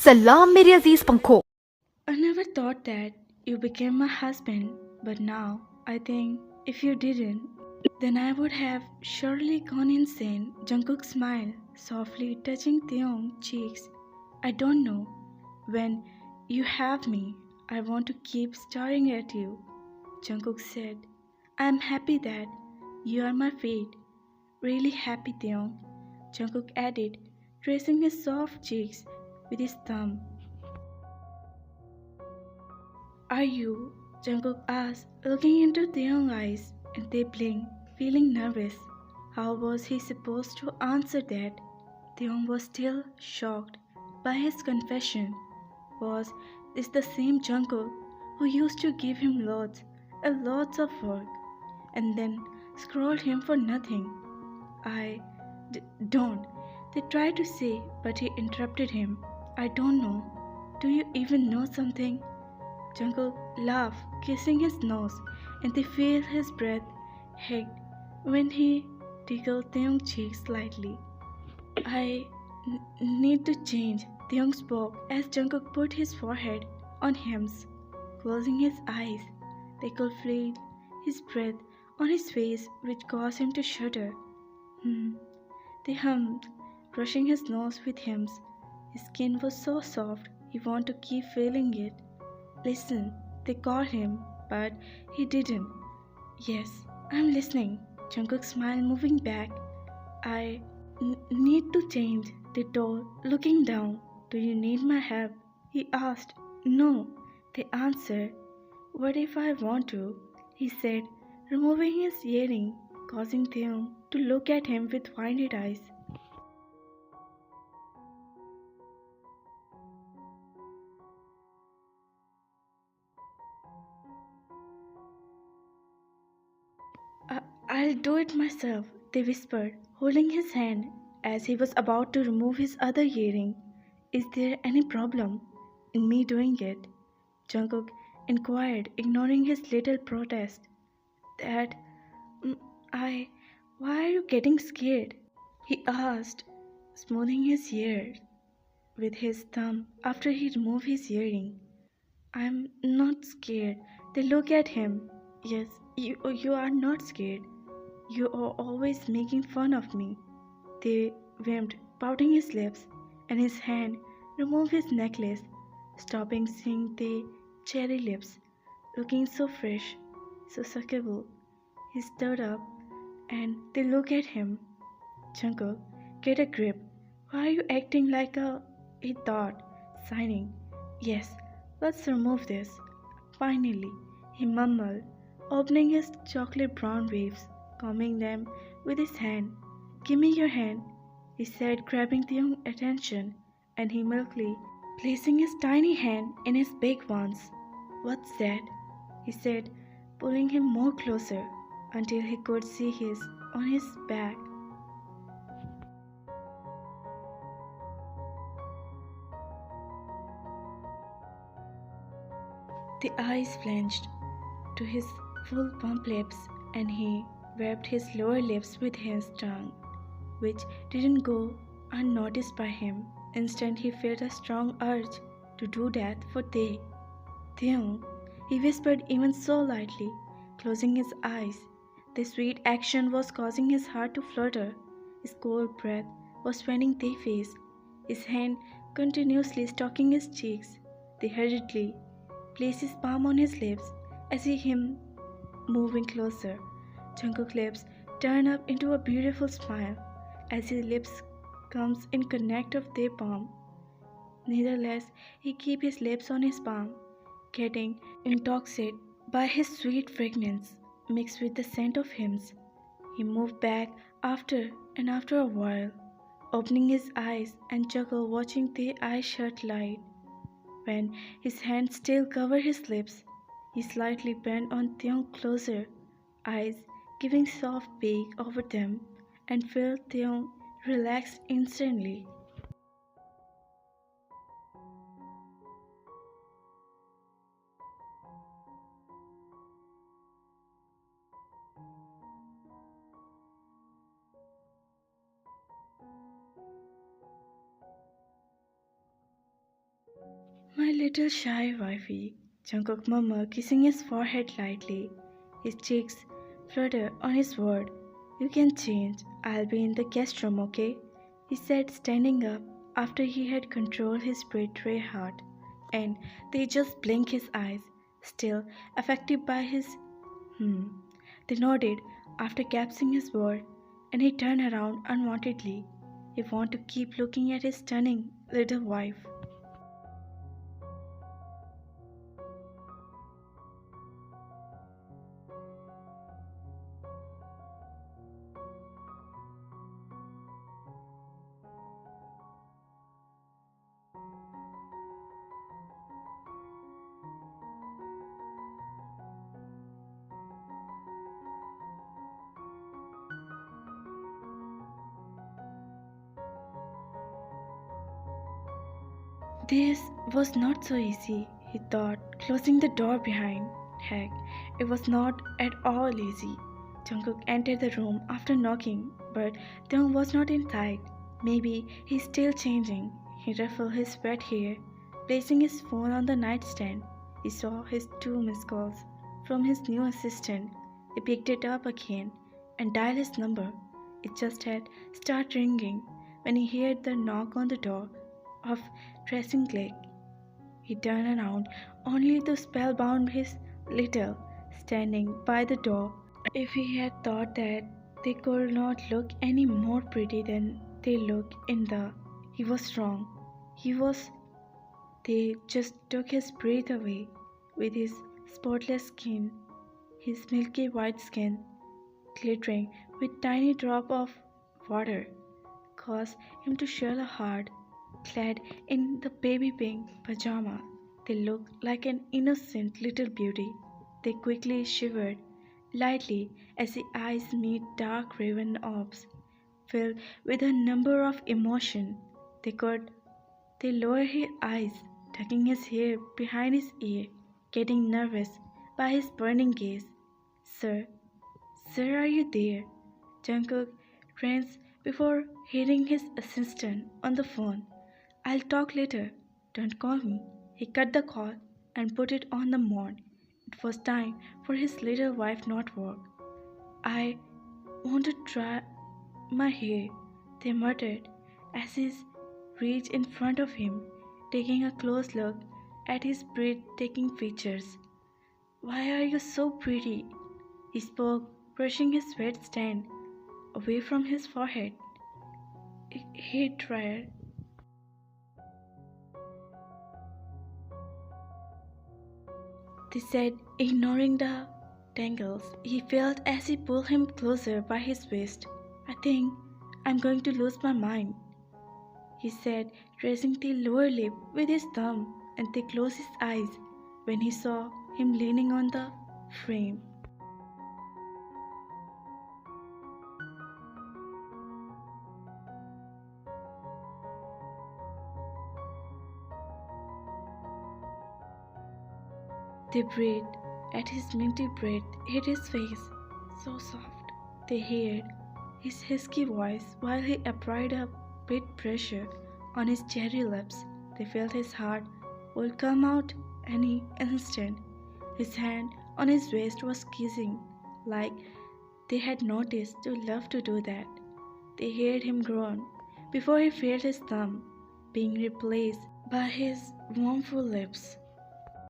सलाम मेरे अजीज पंखों। I never thought that you became my husband, but now I think if you didn't, then I would have surely gone insane. Jungkook smiled, softly touching Taeyong's cheeks. I don't know. When you have me, I want to keep staring at you. Jungkook said, I am happy that you are my fate. Really happy, Taeyong. Jungkook added, tracing his soft cheeks with his thumb. Are you? Jungkook asked, looking into Taeyong's eyes, and they blinked, feeling nervous. How was he supposed to answer that? Taeyong was still shocked by his confession. Was this the same Jungkook who used to give him lots and lots of work, and then scold him for nothing? I don't. They tried to say, but he interrupted him. I don't know. Do you even know something? Jungkook laughed, kissing his nose, and they feel his breath hiked when he tickled Taeyong's cheek slightly. I need to change, Taeyong spoke as Jungkook put his forehead on him's, closing his eyes. They could feel his breath on his face, which caused him to shudder. Hmm. They hummed, brushing his nose with hymns. His skin was so soft, he wanted to keep feeling it. Listen, they called him, but he didn't. Yes, I'm listening. Jungkook smiled, moving back. I need to change, they told, looking down. Do you need my help? He asked. No, they answered. What if I want to? He said, removing his earring, causing them to look at him with wide eyes. I'll do it myself, they whispered, holding his hand as he was about to remove his other earring. Is there any problem in me doing it? Jungkook inquired, ignoring his little protest. That, mm, I. Why are you getting scared? He asked, smoothing his hair with his thumb after he removed his earring. I'm not scared. They look at him. Yes, you are not scared. You are always making fun of me. They whimpered, pouting his lips, and his hand removed his necklace, stopping seeing the cherry lips, looking so fresh, so suckable. He stood up, and they look at him. Jungkook, get a grip. Why are you acting like a? He thought, signing. Yes, let's remove this. Finally, he mumbled, opening his chocolate brown waves, combing them with his hand. Give me your hand, he said, grabbing the young attention, and he milkily placing his tiny hand in his big one's. What's that? He said, pulling him more closer until he could see his on his back. The eyes flinched to his full plump lips, and he wrapped his lower lips with his tongue, which didn't go unnoticed by him. Instant he felt a strong urge to do that for Theon, he whispered even so lightly, closing his eyes. The sweet action was causing his heart to flutter. His cold breath was fanning their face, his hand continuously stroking his cheeks. They hurriedly placed his palm on his lips as he him moving closer. Jungkook's lips turned up into a beautiful smile as his lips comes in connect of their palm. Nevertheless, he keep his lips on his palm, getting intoxicated by his sweet fragrance mixed with the scent of hymns. He moved back after a while, opening his eyes and chuckled watching their eyes shut light. When his hand still covered his lips, he slightly bent on Theon closer, eyes giving soft beak over them, and felt Theon relax instantly. My little shy wifey, Jungkook murmured, kissing his forehead lightly. His cheeks fluttered on his word. You can change. I'll be in the guest room, okay? He said, standing up after he had controlled his betrayed heart. And they just blinked his eyes, still affected by his hmm. They nodded after capturing his word, and he turned around unwontedly. He wanted to keep looking at his stunning little wife. This was not so easy, he thought, closing the door behind. Heck, it was not at all easy. Jungkook entered the room after knocking, but Taeyong was not inside. Maybe he's still changing. He ruffled his wet hair, placing his phone on the nightstand. He saw his two missed calls from his new assistant. He picked it up again and dialed his number. It just had started ringing when he heard the knock on the door of dressing click. He turned around only to spellbound his little standing by the door. If he had thought that they could not look any more pretty than they look in the he was wrong. He was they just took his breath away with his spotless skin, his milky white skin glittering with tiny drop of water caused him to shudder hard. Clad in the baby pink pajama, they looked like an innocent little beauty. They quickly shivered lightly as the eyes met dark raven orbs, filled with a number of emotion. They could they lowered his eyes, tucking his hair behind his ear, getting nervous by his burning gaze. Sir, sir, are you there? Jungkook rings before hearing his assistant on the phone. I'll talk later. Don't call me. He cut the call and put it on the mode. It was time for his little wife not work. I want to try my hair, they muttered as he reached in front of him, taking a close look at his breathtaking features. Why are you so pretty? He spoke, brushing his wet stain away from his forehead. He tried. They said, ignoring the tangles. He felt as he pulled him closer by his waist. I think I'm going to lose my mind, he said, raising the lower lip with his thumb, and they closed his eyes when he saw him leaning on the frame. They breathed at his minty breath hit his face, so soft. They heard his husky voice while he applied a bit pressure on his cherry lips. They felt his heart would come out any instant. His hand on his waist was kissing, like they had noticed to love to do that. They heard him groan before he felt his thumb being replaced by his warm full lips.